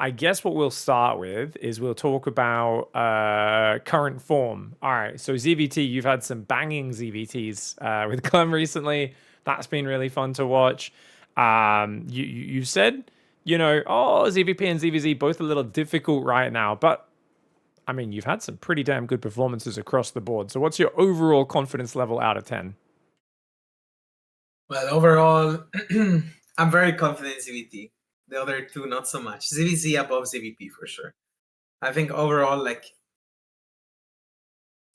I guess what we'll start with is we'll talk about current form. All right, so ZVT, you've had some banging ZVTs with Clem recently. That's been really fun to watch. You said, oh, ZVP and ZVZ both a little difficult right now, but I mean, you've had some pretty damn good performances across the board. So what's your overall confidence level out of 10? Well, overall, I'm very confident in ZVT. The other two, not so much. ZVZ above ZVP for sure. I think overall, like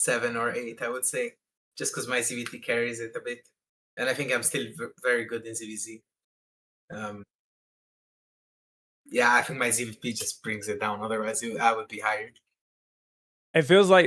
7 or 8, I would say, just because my ZVT carries it a bit. And I think I'm still very good in ZVZ. Yeah, I think my ZVP just brings it down. Otherwise, I would be higher. It feels like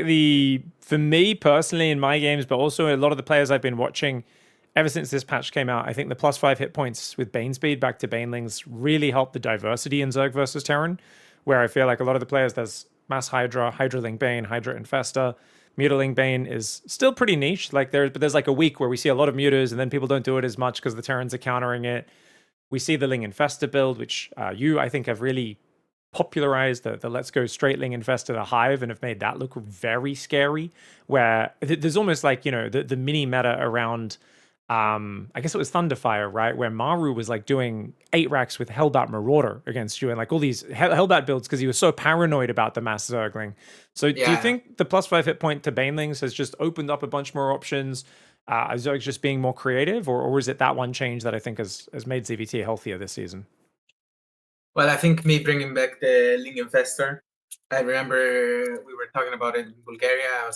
for me personally in my games, but also a lot of the players I've been watching ever since this patch came out, I think the +5 hit points with Bane speed back to Banelings really helped the diversity in Zerg versus Terran, where I feel like a lot of the players, there's Mass Hydra, Hydraling Bane, Hydra Infesta. Mutiling Bane is still pretty niche. Like there's like a week where we see a lot of muters and then people don't do it as much because the Terrans are countering it. We see the Ling Infesta build, which you, I think, have really popularized the Let's Go Straight Ling Infesta a Hive and have made that look very scary, where there's almost like, the mini meta around, I guess it was Thunderfire, right? Where Maru was like doing 8 racks with Hellbat Marauder against you and like all these Hellbat builds because he was so paranoid about the mass Zergling. So do you think the +5 hit point to Banelings has just opened up a bunch more options? Zerg's just being more creative, or is it that one change that I think has made ZVT healthier this season? Well, I think me bringing back the Ling Infestor, I remember we were talking about it in Bulgaria. I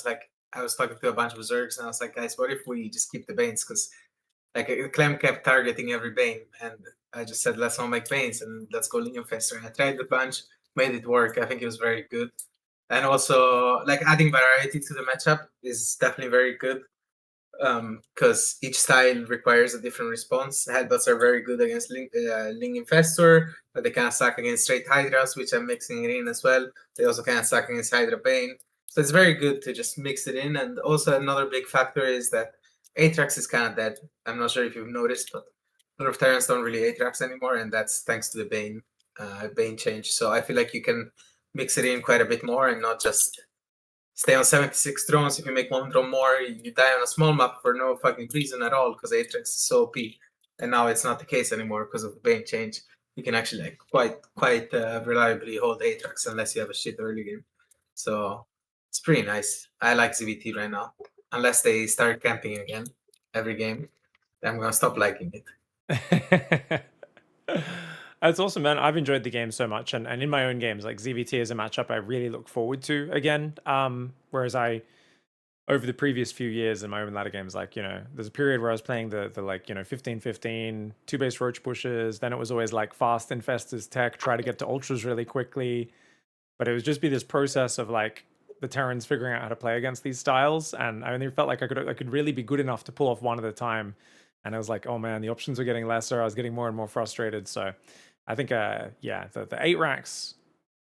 was talking to a bunch of Zergs, and I was like, guys, what if we just keep the Banes? Because like Clem kept targeting every Bane, and I just said, let's not make Banes, and let's go Ling Infestor. And I tried the bunch, made it work. I think it was very good. And also, like, adding variety to the matchup is definitely very good. Because each style requires a different response. Headbutts are very good against Ling Infestor, but they kind of suck against straight Hydras, which I'm mixing it in as well. They also kind of suck against Hydra Bane. So it's very good to just mix it in. And also another big factor is that Atrax is kind of dead. I'm not sure if you've noticed, but a lot of Terrans don't really Atrax anymore, and that's thanks to the Bane change. So I feel like you can mix it in quite a bit more and not just stay on 76 drones. If you make 1 drone more, you die on a small map for no fucking reason at all because Atrax is so OP. And now it's not the case anymore because of the Bane change. You can actually like quite reliably hold Atrax unless you have a shit early game. So it's pretty nice. I like ZVT right now. Unless they start camping again every game, then I'm gonna stop liking it. That's awesome, man. I've enjoyed the game so much, and in my own games, like ZVT is a matchup I really look forward to again. Whereas over the previous few years in my own ladder games, like, there's a period where I was playing the like, 15-15, 2-base roach pushes, then it was always like fast infestors tech, try to get to ultras really quickly. But it would just be this process of like the Terrans figuring out how to play against these styles, and I only felt like I could really be good enough to pull off one at a time. And I was like, oh man, the options were getting lesser. I was getting more and more frustrated. So I think, the 8 racks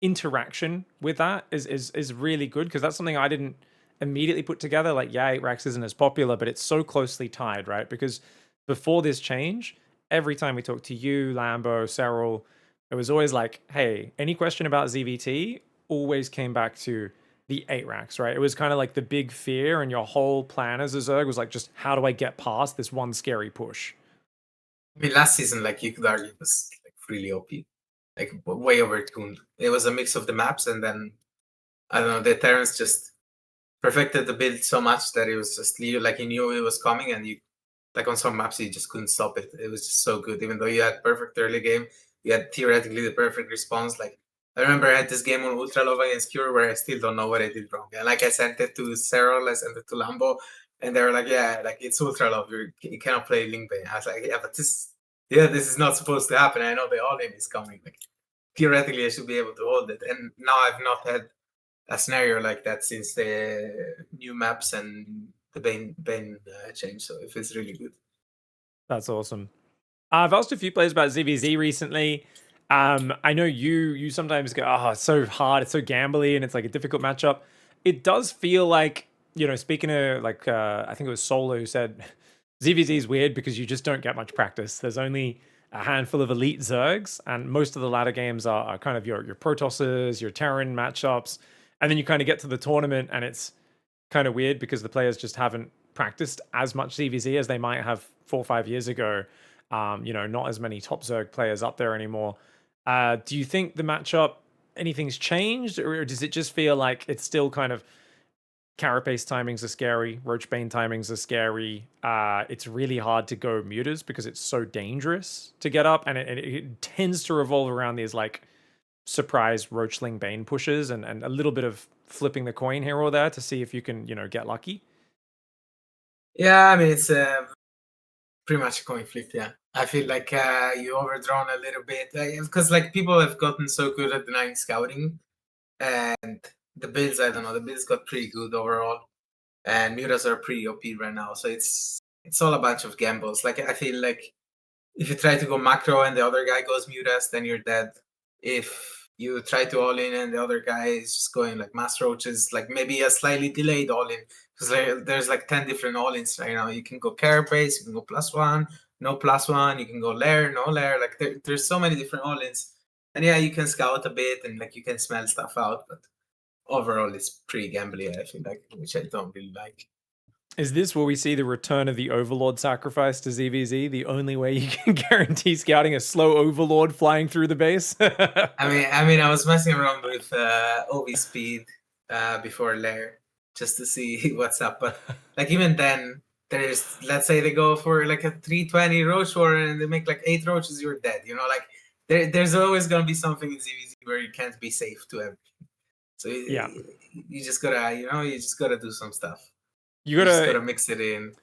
interaction with that is really good, because that's something I didn't immediately put together. Like, 8 racks isn't as popular, but it's so closely tied, right? Because before this change, every time we talked to you, Lambo, Cyril, it was always like, hey, any question about ZVT always came back to the 8 racks, right? It was kind of like the big fear, and your whole plan as a Zerg was like, just how do I get past this one scary push? I mean, last season, like, you could argue, was like really OP, like way overtuned. It was a mix of the maps, and then I don't know, the Terrans just perfected the build so much that it was just like you knew it was coming, and you like on some maps you just couldn't stop it. It was just so good. Even though you had perfect early game, you had theoretically the perfect response. Like I remember I had this game on Ultra Love against Cure where I still don't know what I did wrong. And like I sent it to Cyril, I sent it to Lambo, and they were like, "Yeah, like it's Ultra Love. You cannot play Link Bane." I was like, "Yeah, but this is not supposed to happen. I know the all in is coming. Like theoretically, I should be able to hold it." And now I've not had a scenario like that since the new maps and the Bane change. So it feels really good. That's awesome. I've asked a few players about ZVZ recently. I know you sometimes go, oh, it's so hard, it's so gambly, and it's like a difficult matchup. It does feel like, speaking of like, I think it was Solo who said ZVZ is weird because you just don't get much practice. There's only a handful of elite Zergs, and most of the ladder games are kind of your Protosses, your Terran matchups, and then you kind of get to the tournament, and it's kind of weird because the players just haven't practiced as much ZVZ as they might have 4 or 5 years ago. Not as many top Zerg players up there anymore. Do you think the matchup, anything's changed, or does it just feel like it's still kind of Carapace timings are scary, Roachbane timings are scary. It's really hard to go mutas because it's so dangerous to get up, and it tends to revolve around these like surprise Roachling Bane pushes and a little bit of flipping the coin here or there to see if you can, get lucky. Yeah, I mean it's pretty much a coin flip. Yeah, I feel like you overdrawn a little bit because like people have gotten so good at denying scouting, and the builds, I don't know, the builds got pretty good overall, and mutas are pretty OP right now. So it's all a bunch of gambles. Like I feel like if you try to go macro and the other guy goes mutas, then you're dead. If you try to all in and the other guy is just going like mass roaches, like maybe a slightly delayed all in, because there's like 10 different all ins right now. You can go carapace, you can go +1, no +1, you can go lair, no lair. Like there's so many different all ins, and yeah, you can scout a bit and like you can smell stuff out, but overall it's pretty gambly, I feel like, which I don't really like. Is this where we see the return of the Overlord sacrifice to ZVZ? The only way you can guarantee scouting a slow Overlord flying through the base? I mean, I was messing around with OV speed before lair just to see what's up, but like even then, there's, let's say they go for like a 320 roach war and they make like 8 roaches, you're dead. Like there's always gonna be something in ZVZ where you can't be safe to everything. So yeah, you just gotta, you just gotta do some stuff. you You just gotta gotta mix it in.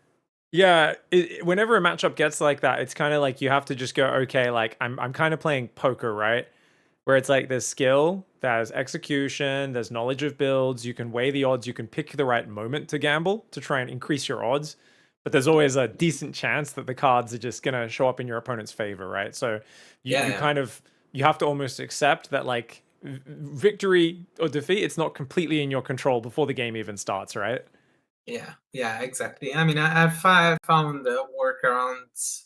Yeah, whenever a matchup gets like that, it's kind of like you have to just go, okay, like I'm kind of playing poker, right? Where it's like there's skill, there's execution, there's knowledge of builds, you can weigh the odds, you can pick the right moment to gamble to try and increase your odds, but there's always a decent chance that the cards are just gonna show up in your opponent's favor, right? So you kind of you have to almost accept that like victory or defeat, it's not completely in your control before the game even starts, right? Yeah, exactly. I mean, I've found workarounds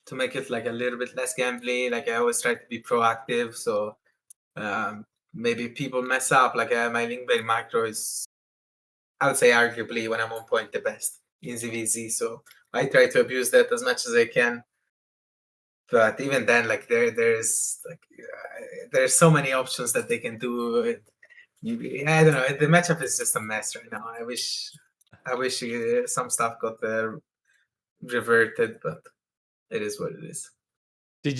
to make it like a little bit less gambly. Like I always try to be proactive, so maybe people mess up. Like my Linkberry macro is, I would say, arguably when I'm on point, the best in ZVZ. So I try to abuse that as much as I can. But even then, like there's so many options that they can do. I don't know. The matchup is just a mess right now. I wish some stuff got reverted, but it is what it is. Did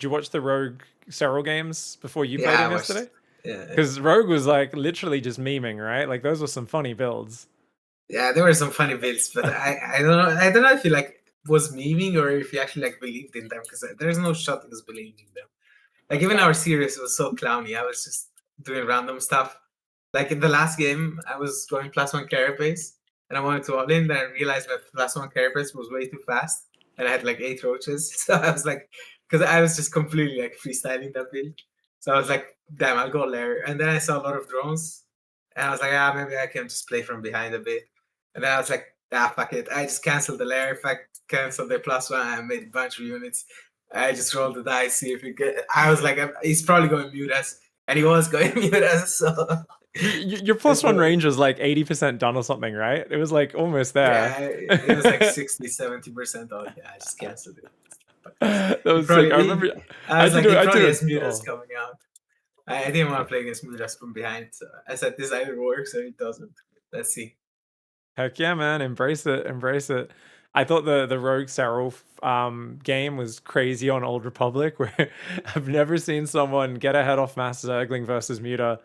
you watch the Rogue Serral games before you played him yesterday? Yeah. Because Rogue was like literally just memeing, right? Like those were some funny builds. Yeah, there were some funny builds, but I don't know. I don't know if he like was memeing or if he actually like believed in them, because there's no shot he was believing in them. Like even our series was so clowny. I was just doing random stuff. Like in the last game, I was going +1 carapace, and I wanted to all in. Then I realized that +1 carapace was way too fast, and I had like 8 roaches. So I was like, because I was just completely like freestyling that build. So I was like, damn, I'll go lair. And then I saw a lot of drones, and I was like, maybe I can just play from behind a bit. And then I was like, fuck it. I just canceled the lair. If I canceled the +1, I made a bunch of units. I just rolled the dice, see if it get. I was like, he's probably going mute us, and he was going mute us. So your +1 range was like 80% done or something, right? It was like almost there. Yeah, it was like 60-70% on. Yeah, I just canceled it. That was sick. I remember. I was like, he probably has it. mutas coming out. I didn't want to play against mutas from behind, so I said this either works or it doesn't. Let's see. Heck yeah, man! Embrace it, embrace it. I thought the Rogue Serral game was crazy on Old Republic, where I've never seen someone get a head off Master Zergling versus Muta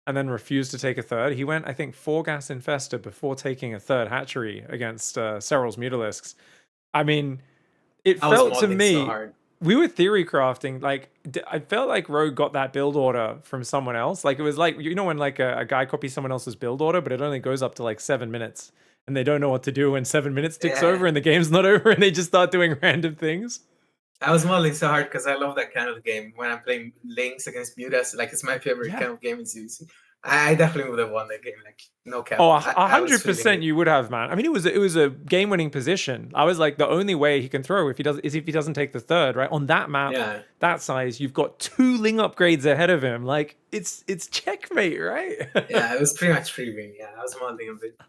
and then refuse to take a third. He went, I think, 4 gas infester before taking a third hatchery against Serral's Mutalisks. I mean, it felt to me, so we were theory crafting. Like, I felt like Rogue got that build order from someone else. Like, it was like, when like a guy copies someone else's build order, but it only goes up to like 7 minutes. And they don't know what to do when 7 minutes ticks over and the game's not over and they just start doing random things. I was modeling so hard because I love that kind of game when I'm playing links against mutas. Like, it's my favorite kind of game in CVC. I definitely would have won that game. Like no cap. Oh, I was feeling 100% it. you would have, man. I mean, it was a game winning position. I was like, the only way he can throw if he doesn't take the third, right? On that map, Yeah, that size, you've got 2 Ling upgrades ahead of him. Like it's checkmate, right? yeah. It was pretty much free win. Yeah, I was molding a bit.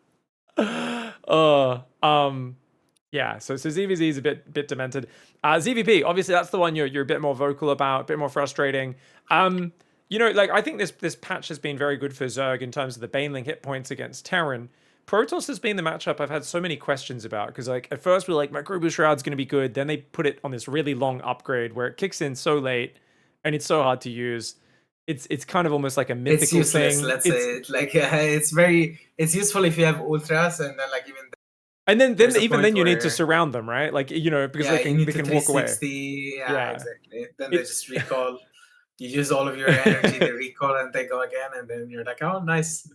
Yeah. So ZVZ is a bit demented. ZVP, obviously that's the one you're a bit more vocal about, a bit more frustrating. Like I think this patch has been very good for Zerg in terms of the Baneling hit points against Terran. Protoss has been the matchup I've had so many questions about because like at first we're like Microbial Shroud's going to be good, then they put it on this really long upgrade where it kicks in so late and it's so hard to use. It's kind of almost like a It's mythical useless. thing. Let's say it. Like it's useful if you have ultras, and then like even And then there's a even point then you need to where surround them, right? Like because yeah, you need they to can walk away. 360. Yeah, Yeah. exactly. Then they It just recall. You use all of your energy, they recall, and they go again, and then you're like, oh, nice.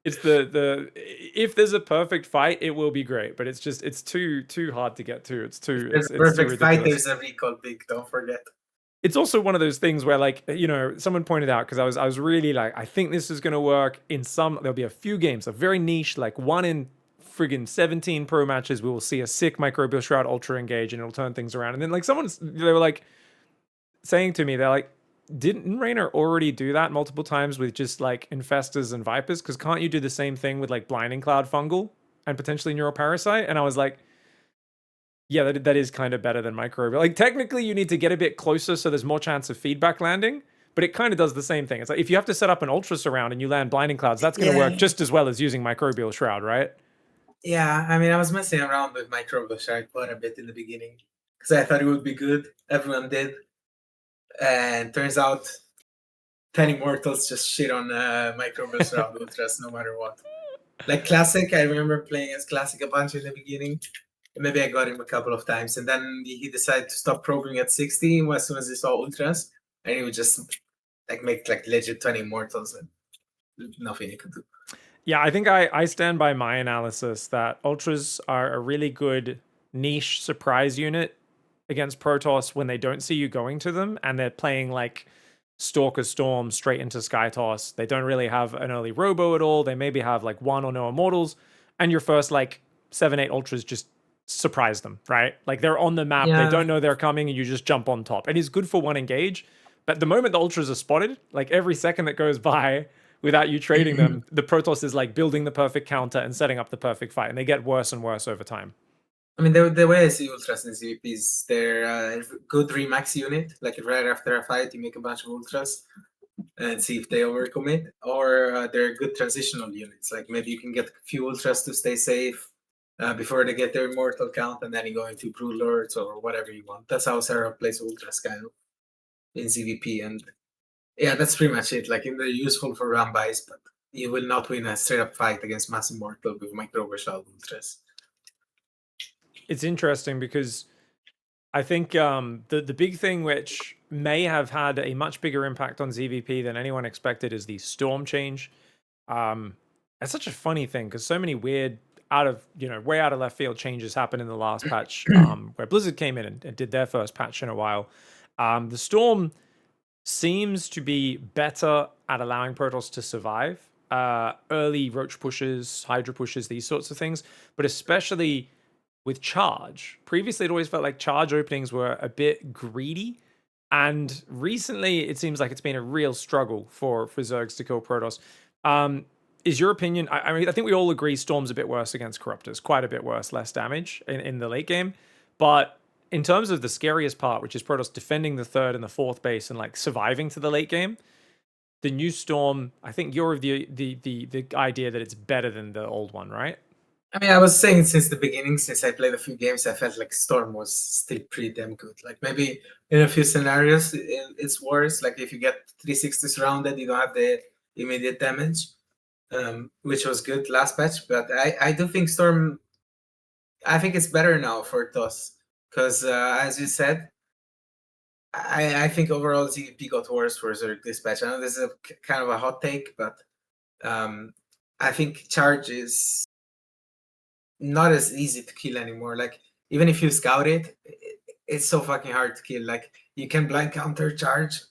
it's the if there's a perfect fight, it will be great, but it's too hard to get to. If there's a It's too perfect fight, ridiculous. there's a recall big. Don't forget. It's also one of those things where like someone pointed out because I was really like I think this is going to work in there'll be a few games, a very niche, like one in friggin' 17 pro matches we will see a sick Microbial Shroud ultra engage and it'll turn things around. And then like they were like saying to me, they're like, didn't Reynor already do that multiple times with just like infestors and vipers? Because can't you do the same thing with like blinding cloud fungal and potentially neuroparasite? And I was like, yeah, that is kind of better than microbial. Like technically, you need to get a bit closer so there's more chance of feedback landing. But it kind of does the same thing. It's like if you have to set up an ultra surround and you land blinding clouds, that's going to work Yeah, just as well as using microbial shroud, right? yeah. I mean, I was messing around with Microbial Shark quite a bit in the beginning because I thought it would be good. Everyone did, and turns out 10 Immortals just shit on Microbial Shroud Ultras no matter what. Like Classic, I remember playing as Classic a bunch in the beginning. Maybe I got him a couple of times, and then he decided to stop probing at 60 as soon as he saw Ultras, and he would just like make like legit 20 Immortals and nothing he could do. Yeah, I think I stand by my analysis that ultras are a really good niche surprise unit against Protoss when they don't see you going to them and they're playing like Stalker Storm straight into Sky Toss. They don't really have an early robo at all. They maybe have like one or no immortals, and your first like 7-8 ultras just surprise them, right? Like they're on the map, they Yeah, don't know they're coming, and you just jump on top. And it's good for one engage. But the moment the ultras are spotted, like every second that goes by without you trading them, the Protoss is like building the perfect counter and setting up the perfect fight, and they get worse and worse over time. I mean the way I see Ultras in CVP is they're a good remax unit. Like right after a fight, you make a bunch of Ultras and see if they overcommit, or they're good transitional units. Like maybe you can get a few Ultras to stay safe before they get their immortal count, and then you go into Brood Lords or whatever you want. That's how Sarah plays Ultras kind of in CVP, and yeah, that's pretty much it. Like they're useful for run buys, but you will not win a straight up fight against Mass Immortal with Microbial Ultras. It's interesting because I think the big thing which may have had a much bigger impact on ZVP than anyone expected is the storm change. It's such a funny thing because so many weird way out of left field changes happened in the last patch where Blizzard came in and did their first patch in a while. The storm seems to be better at allowing Protoss to survive early roach pushes, hydra pushes, these sorts of things, but especially with charge. Previously, it always felt like charge openings were a bit greedy. And recently, it seems like it's been a real struggle for Zergs to kill Protoss. Is your opinion? I mean, I think we all agree Storm's a bit worse against Corruptors, quite a bit worse, less damage in the late game. But in terms of the scariest part, which is Protoss defending the third and the fourth base and like surviving to the late game, the new Storm, I think you're of the idea that it's better than the old one, right? I mean, I was saying since the beginning, since I played a few games, I felt like Storm was still pretty damn good. Like maybe in a few scenarios, it's worse. Like if you get 360 surrounded, you don't have the immediate damage, which was good last patch. But I do think Storm, I think it's better now for TOS. Because as you said, I think overall ZVP got worse for Zerg this patch. I know this is a kind of a hot take, but I think charge is not as easy to kill anymore. Like even if you scout it, it's so fucking hard to kill. Like you can blind counter charge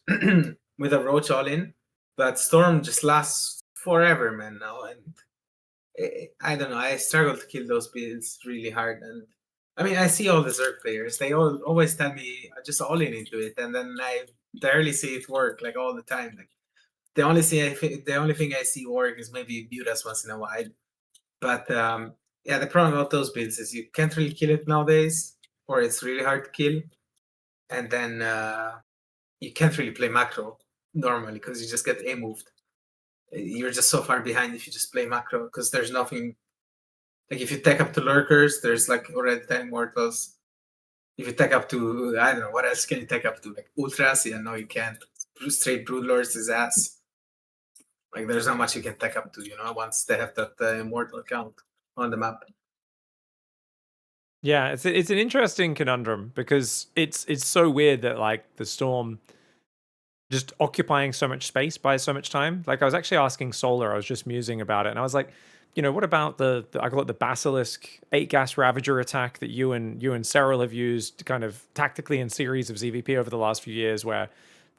with a roach all in, but Storm just lasts forever, man. Now, and I don't know. I struggle to kill those builds really hard, and I mean, I see all the Zerg players. They always tell me just all in into it, and then I barely see it work like all the time. Like the only thing I see work is maybe Mutas once in a while. But yeah, the problem about those builds is you can't really kill it nowadays, or it's really hard to kill, and then you can't really play macro normally because you just get A moved. You're just so far behind if you just play macro because there's nothing. Like if you tech up to lurkers, there's like already 10 mortals. If you tech up to, I don't know, what else can you tech up to? Like ultras? Yeah, no, you can't. Straight broodlords is ass. Like there's not much you can tech up to, once they have that immortal count on the map. Yeah, it's an interesting conundrum because it's so weird that like the storm just occupying so much space by so much time. Like I was actually asking Solar, I was just musing about it, and I was like, what about the I call it the Basilisk 8 gas Ravager attack that you and Cyril have used kind of tactically in series of ZVP over the last few years, where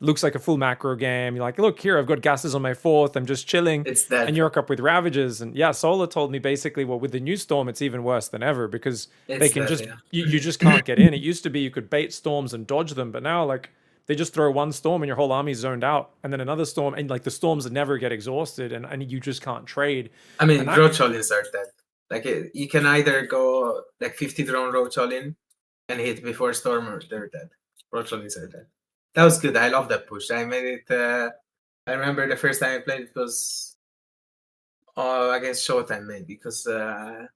looks like a full macro game. You're like, look here, I've got gases on my 4th, I'm just chilling, It's and dead. you're up with Ravagers. And yeah, Solar told me basically, well, with the new storm, it's even worse than ever because they It's can dead, just yeah. you just can't get in. It used to be you could bait storms and dodge them, but now like they just throw one storm and your whole army's zoned out, and then another storm, and like the storms never get exhausted, and you just can't trade. I mean, And that, roach all-ins are dead. Like you can either go like 50 drone roach all-in and hit before storm, or they're dead. Roach all-ins are dead. That was good. I love that push. I made it. I remember the first time I played it was against Showtime, maybe, because yeah,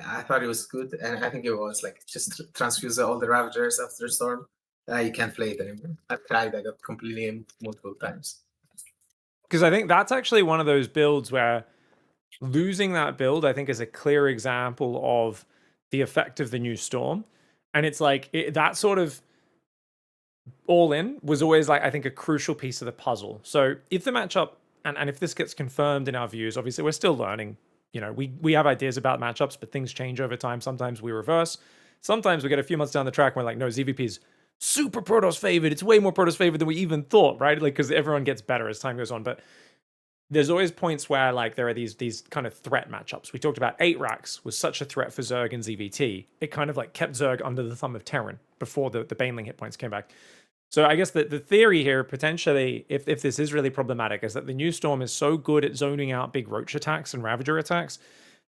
I thought it was good, and I think it was like just transfuse all the Ravagers after storm. You can't play it anymore. I tried. I got completely aimed multiple times. because I think that's actually one of those builds where losing that build, I think, is a clear example of the effect of the new storm. And it's like that sort of all in was always like, I think, a crucial piece of the puzzle. So if the matchup, and if this gets confirmed in our views, obviously we're still learning. We have ideas about matchups, but things change over time. Sometimes we reverse. Sometimes we get a few months down the track and we're like, no, ZVP's super Protoss favored. It's way more Protoss favored than we even thought, right? Like, because everyone gets better as time goes on. But there's always points where like there are these kind of threat matchups. We talked about 8 racks was such a threat for Zerg and ZVT. It kind of like kept Zerg under the thumb of Terran before the Baneling hit points came back. So I guess the theory here, potentially, if this is really problematic, is that the new storm is so good at zoning out big roach attacks and Ravager attacks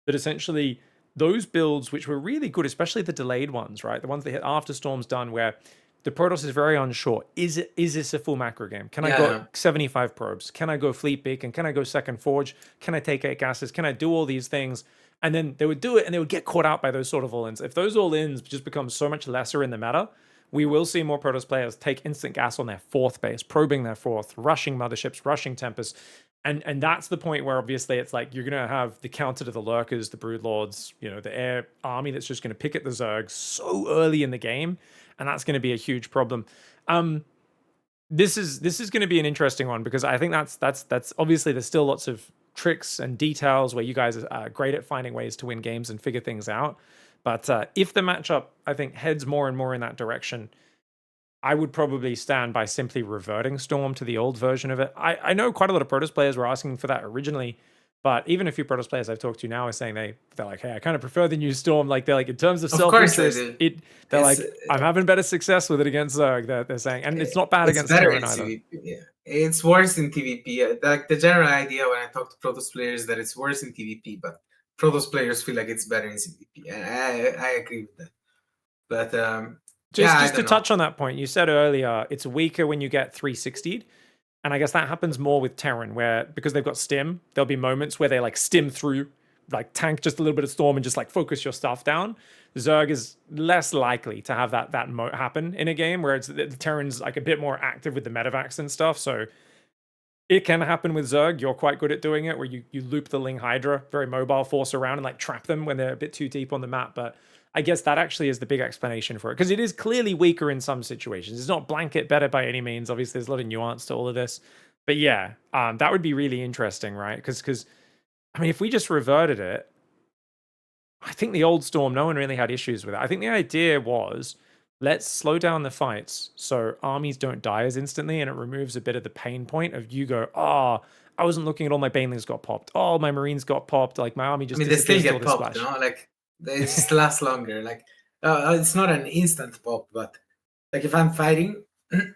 that essentially those builds, which were really good, especially the delayed ones, right? The ones that hit after storm's done, where the Protoss is very unsure. Is this a full macro game? Can I go Yeah, 75 probes? Can I go fleet beacon? Can I go second forge? Can I take 8 gases? Can I do all these things? And then they would do it and they would get caught out by those sort of all-ins. If those all-ins just become so much lesser in the meta, we will see more Protoss players take instant gas on their 4th base, probing their 4th, rushing motherships, rushing Tempest. And that's the point where obviously it's like you're gonna have the counter to the lurkers, the broodlords, the air army that's just gonna pick at the Zergs so early in the game, and that's gonna be a huge problem. This is gonna be an interesting one because I think that's obviously there's still lots of tricks and details where you guys are great at finding ways to win games and figure things out. But if the matchup, I think, heads more and more in that direction, I would probably stand by simply reverting Storm to the old version of it. I know quite a lot of Protoss players were asking for that originally, but even a few Protoss players I've talked to now are saying they're like, hey, I kind of prefer the new Storm. Like they're like in terms of of course I self-interest, do. they're It's like, I'm having better success with it against Zerg. They're saying, and it's not bad it's against better Terran in either. CVP. Yeah, it's worse in PvP. Like the general idea when I talk to Protoss players is that it's worse in PvP, but Protoss players feel like it's better in CVP, and I agree with that. But yeah, I Just to don't know. touch on that point, you said earlier it's weaker when you get 360'd. And I guess that happens more with Terran, where because they've got stim, there'll be moments where they like stim through, like tank just a little bit of storm and just like focus your stuff down. Zerg is less likely to have that happen in a game where the Terran's like a bit more active with the medevacs and stuff. So it can happen with Zerg. You're quite good at doing it, where you loop the Ling Hydra, very mobile, force around and like trap them when they're a bit too deep on the map. But I guess that actually is the big explanation for it, because it is clearly weaker in some situations. It's not blanket better by any means. Obviously, there's a lot of nuance to all of this. But yeah, that would be really interesting, right? Because I mean, if we just reverted it, I think the old Storm, no one really had issues with it. I think the idea was let's slow down the fights so armies don't die as instantly, and it removes a bit of the pain point of you go, oh, I wasn't looking at all my banelings got popped. Oh, my marines got popped. Like my army I just mean, they still disappears till get the popped, splash. like they just last longer. Like it's not an instant pop, but like if I'm fighting,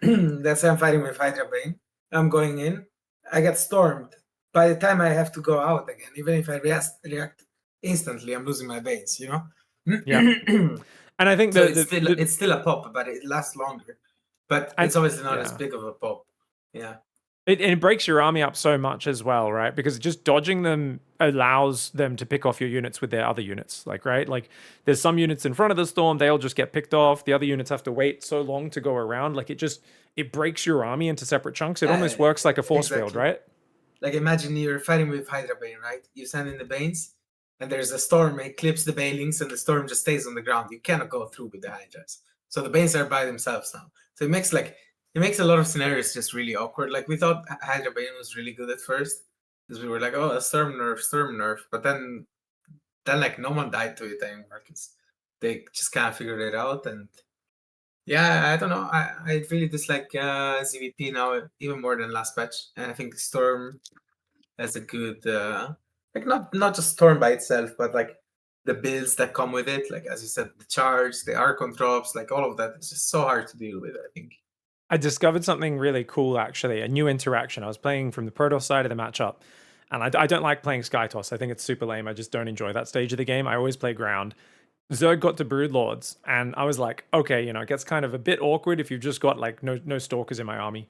let's say I'm fighting with Hydra Brain, I'm going in, I get stormed. By the time I have to go out again, even if I react instantly, I'm losing my base, Yeah. And I think So the it's still a pop, but it lasts longer. But and it's obviously not as yeah. big of a pop. Yeah. It breaks your army up so much as well, right? Because just dodging them allows them to pick off your units with their other units. Like, right? Like, there's some units in front of the storm, they'll just get picked off. The other units have to wait so long to go around. Like, it breaks your army into separate chunks. It almost works like a force field, Exactly. right? Like imagine you're fighting with Hydra Bane, right? You send in the Banes, and there's a storm, it clips the Banelings, and the storm just stays on the ground. You cannot go through with the Hydras. So the Banes are by themselves now. So it makes a lot of scenarios just really awkward. Like we thought Hydra Bane was really good at first, because we were like, oh, a storm nerf. But then like no one died to it anymore because they just kind of figured it out. And yeah, I don't know. I really dislike ZVP now even more than last patch. And I think Storm has a good like not just Storm by itself, but like the builds that come with it. Like as you said, the charge, the Archon drops, like all of that. It's just so hard to deal with, I think. I discovered something really cool, actually, a new interaction. I was playing from the Protoss side of the matchup, and I don't like playing Sky Toss. I think it's super lame. I just don't enjoy that stage of the game. I always play ground. Zerg got to Broodlords, and I was like, okay, it gets kind of a bit awkward if you've just got like no stalkers in my army.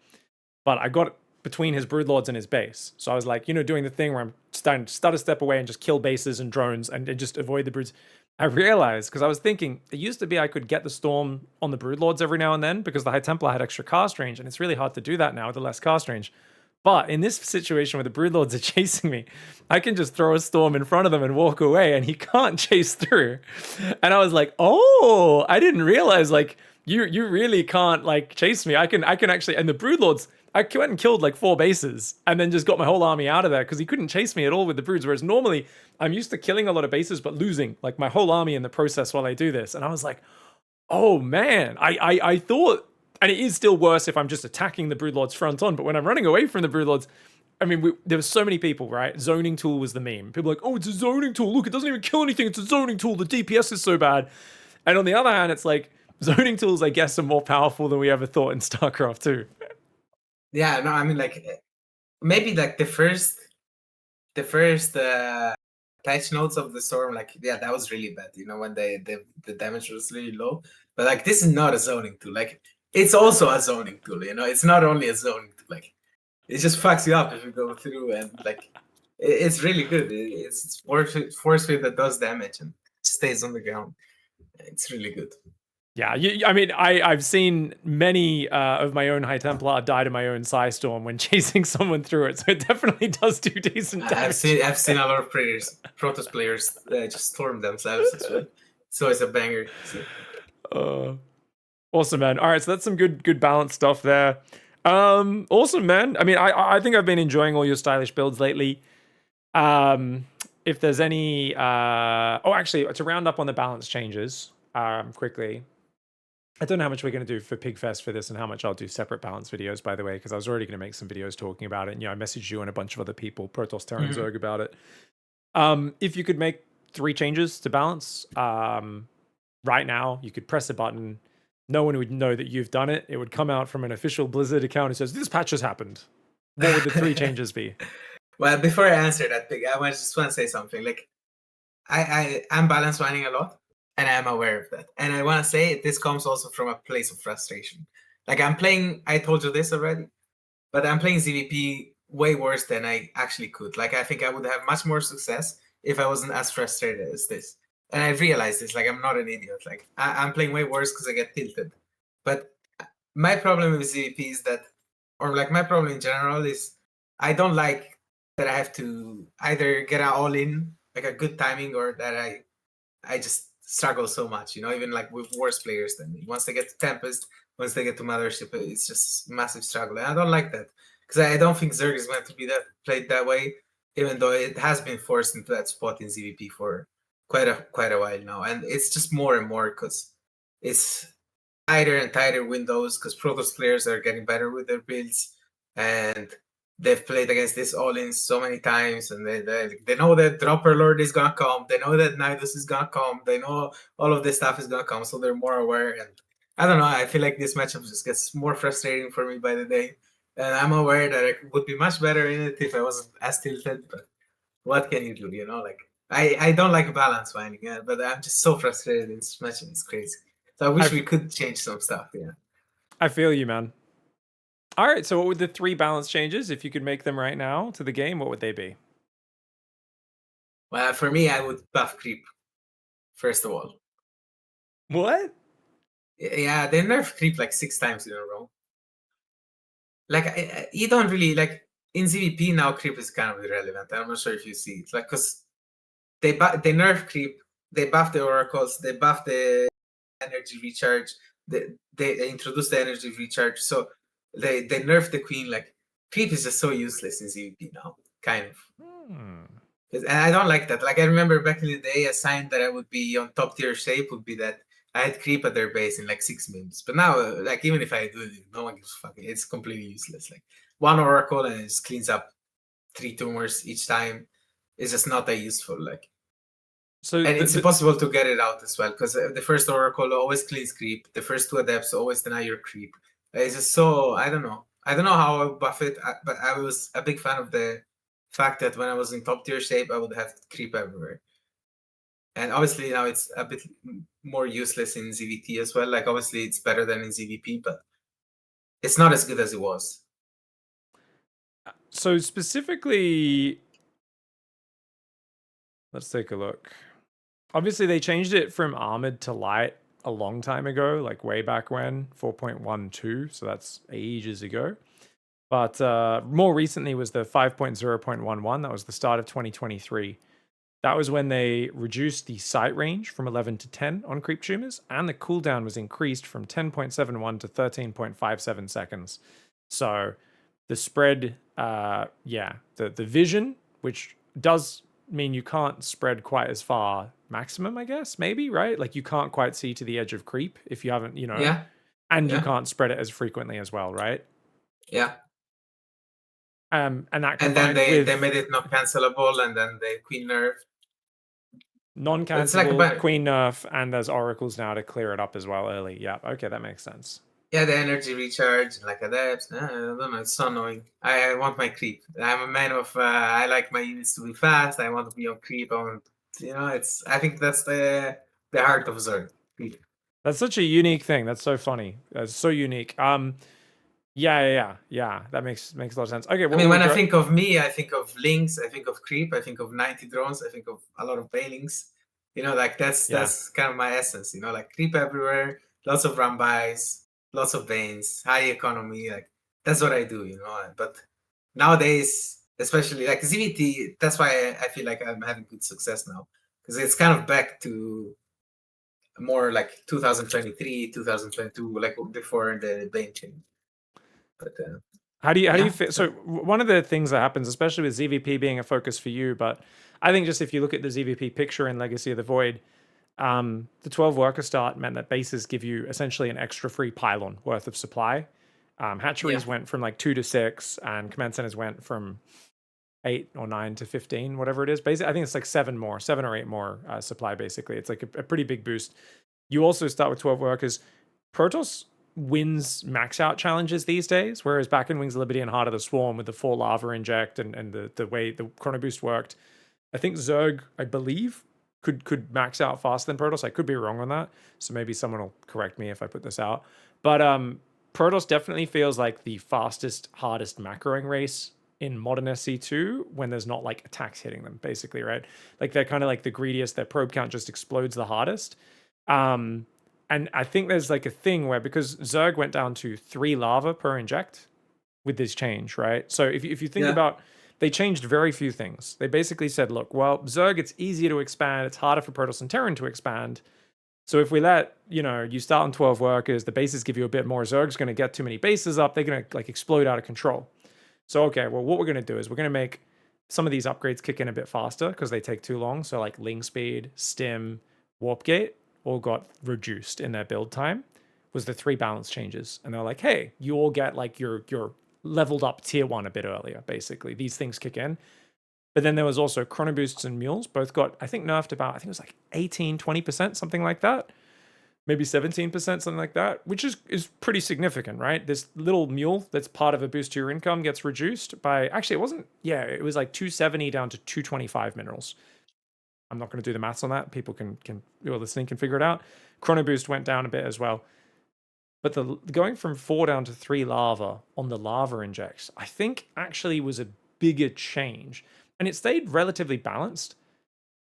But I got between his Broodlords and his base. So I was like, doing the thing where I'm starting to start a step away and just kill bases and drones and just avoid the Broods. I realized, because I was thinking, it used to be I could get the Storm on the Broodlords every now and then because the High Templar had extra cast range, and it's really hard to do that now with the less cast range. But in this situation where the Broodlords are chasing me, I can just throw a storm in front of them and walk away, and he can't chase through. And I was like, oh, I didn't realize, like, you really can't like chase me. I can actually, and the Broodlords, I went and killed like 4 bases and then just got my whole army out of there because he couldn't chase me at all with the Broods. Whereas normally I'm used to killing a lot of bases but losing like my whole army in the process while I do this. And I was like, oh man, I thought, and it is still worse if I'm just attacking the Broodlords front on, but when I'm running away from the Broodlords, I mean, there were so many people, right? Zoning tool was the meme. People were like, oh, it's a zoning tool. Look, it doesn't even kill anything. It's a zoning tool. The DPS is so bad. And on the other hand, it's like zoning tools, I guess, are more powerful than we ever thought in StarCraft too. Yeah, no, I mean like maybe like the first patch notes of the storm, like yeah, that was really bad, when the damage was really low. But like this is not a zoning tool. Like it's also a zoning tool, it's not only a zoning tool. Like it just fucks you up if you go through, and like it's really good. It's force field that does damage and stays on the ground. It's really good. Yeah, I mean, I've seen many of my own High Templar die to my own Psystorm when chasing someone through it, so it definitely does do decent damage. I've seen a lot of Protoss players just storm themselves as well. It's always a banger. Awesome, man. All right, so that's some good balanced stuff there. Awesome, man. I mean, I think I've been enjoying all your stylish builds lately. If there's any, actually, to round up on the balance changes, quickly. I don't know how much we're going to do for PiGfest for this and how much I'll do separate balance videos, by the way, because I was already going to make some videos talking about it. And, I messaged you and a bunch of other people, Protoss, Terran, Zerg, about it. If you could make 3 changes to balance, right now, you could press a button. No one would know that you've done it. It would come out from an official Blizzard account that says, this patch has happened. What would the 3 changes be? Well, before I answer that, I just want to say something. Like, I'm balance mining a lot, and I'm aware of that. And I want to say this comes also from a place of frustration. Like I'm playing, I told you this already, but I'm playing ZVP way worse than I actually could. Like I think I would have much more success if I wasn't as frustrated as this. And I realized this. Like I'm not an idiot. Like I'm playing way worse because I get tilted. But my problem with ZVP is that, or like my problem in general is, I don't like that I have to either get all in like a good timing, or that I just struggle so much, even like with worse players than me. Once they get to Tempest, once they get to Mothership, it's just massive struggle. And I don't like that, because I don't think Zerg is meant to be played that way, even though it has been forced into that spot in ZVP for quite a while now. And it's just more and more because it's tighter and tighter windows because Protoss players are getting better with their builds, and they've played against this all-in so many times, and they know that Dropper Lord is gonna come, they know that Nidus is gonna come, they know all of this stuff is gonna come, so they're more aware. And I don't know, I feel like this matchup just gets more frustrating for me by the day, and I'm aware that I would be much better in it if I wasn't as tilted, but what can you do, you know? Like, I don't like balance finding, but I'm just so frustrated in this matchup, it's crazy. So I wish we could change some stuff, yeah. I feel you, man. All right, so what would the 3 balance changes, if you could make them right now to the game, what would they be? Well, for me, I would buff creep, first of all. What? Yeah, they nerf creep like 6 times in a row. Like, you don't really, like, in ZVP now, creep is kind of irrelevant. I'm not sure if you see it. Like, because they nerf creep, they buff the oracles, they buff the energy recharge, they introduce the energy recharge, so they nerf the queen. Like, creep is just so useless in ZVP now, kind of. And I don't like that. Like, I remember back in the day, a sign that I would be on top tier shape would be that I had creep at their base in like 6 minutes. But now, like, even if I do it, no one gives a fuck. It's completely useless. Like, one oracle and it just cleans up 3 tumors each time. It's just not that useful. Like, So and it's impossible to get it out as well, because the first oracle always cleans creep. The first 2 adepts always deny your creep. It's just so, I don't know. I don't know how I would buff it, but I was a big fan of the fact that when I was in top tier shape, I would have creep everywhere. And obviously now it's a bit more useless in ZVT as well. Like, obviously it's better than in ZVP, but it's not as good as it was. So specifically, let's take a look. Obviously, they changed it from armored to light a long time ago, like way back when, 4.12, so that's ages ago. But more recently was the 5.0.11. That was the start of 2023. That was when they reduced the sight range from 11 to 10 on creep tumors, and the cooldown was increased from 10.71 to 13.57 seconds. So the spread, the vision, which does mean you can't spread quite as far maximum, I guess, maybe, right? Like, you can't quite see to the edge of creep if you haven't, Yeah. and you Yeah. can't spread it as frequently as well, right? Yeah. And that And then combined they with made it not cancelable, and then they queen nerf. It's like non-cancelable, queen nerf, and there's oracles now to clear it up as well early. Yeah, okay, that makes sense. yeah, the energy recharge, like adepts. I don't know, it's so annoying. I want my creep. I'm a man of, I like my units to be fast. I want to be on creep. I want, it's, I think that's the heart of Zerg. Creep. That's such a unique thing. That's so funny. That's so unique. Yeah. That makes a lot of sense. Okay, I mean, when I think of me, I think of links, I think of creep, I think of 90 drones, I think of a lot of bailings. Like, that's kind of my essence. Like, creep everywhere, lots of run-bys, lots of banes, high economy. Like, that's what I do. But nowadays, especially like ZVT, that's why I feel like I'm having good success now, because it's kind of back to more like 2023, 2022, like before the bane change. But how do you feel? So one of the things that happens, especially with ZVP being a focus for you, but I think just if you look at the ZVP picture in Legacy of the Void, the 12 worker start meant that bases give you essentially an extra free pylon worth of supply. Hatcheries went from like 2 to 6, and command centers went from 8 or 9 to 15, whatever it is. Basically, I think it's like 7 or 8 more supply, basically. It's like a pretty big boost. You also start with 12 workers. Protoss wins max out challenges these days, whereas back in Wings of Liberty and Heart of the Swarm with the 4 lava inject and the way the chrono boost worked, I think Zerg, I believe, could max out faster than Protoss. I could be wrong on that, so maybe someone will correct me if I put this out. But Protoss definitely feels like the fastest, hardest macroing race in modern SC2 when there's not like attacks hitting them, basically, right? Like, they're kind of like the greediest. Their probe count just explodes the hardest. And I think there's like a thing where, because Zerg went down to 3 lava per inject with this change, right? So if you think about, they changed very few things. They basically said, look, well, Zerg, it's easier to expand. It's harder for Protoss and Terran to expand. So if we let, you start on 12 workers, the bases give you a bit more. Zerg's going to get too many bases up. They're going to like explode out of control. So, okay, well, what we're going to do is we're going to make some of these upgrades kick in a bit faster because they take too long. So like Ling Speed, Stim, Warp Gate all got reduced in their build time. was the 3 balance changes. And they're like, hey, you all get like your leveled up tier 1 a bit earlier, basically. These things kick in. But then there was also chrono boosts and mules, both got, I think, nerfed about, I think it was like 18, 20%, something like that. Maybe 17%, something like that, which is pretty significant, right? This little mule that's part of a boost to your income gets reduced by, actually, it wasn't, yeah, it was like 270 down to 225 minerals. I'm not going to do the maths on that. People can who are listening can figure it out. Chrono boost went down a bit as well. But the going from 4 down to 3 lava on the lava injects, I think actually was a bigger change. And it stayed relatively balanced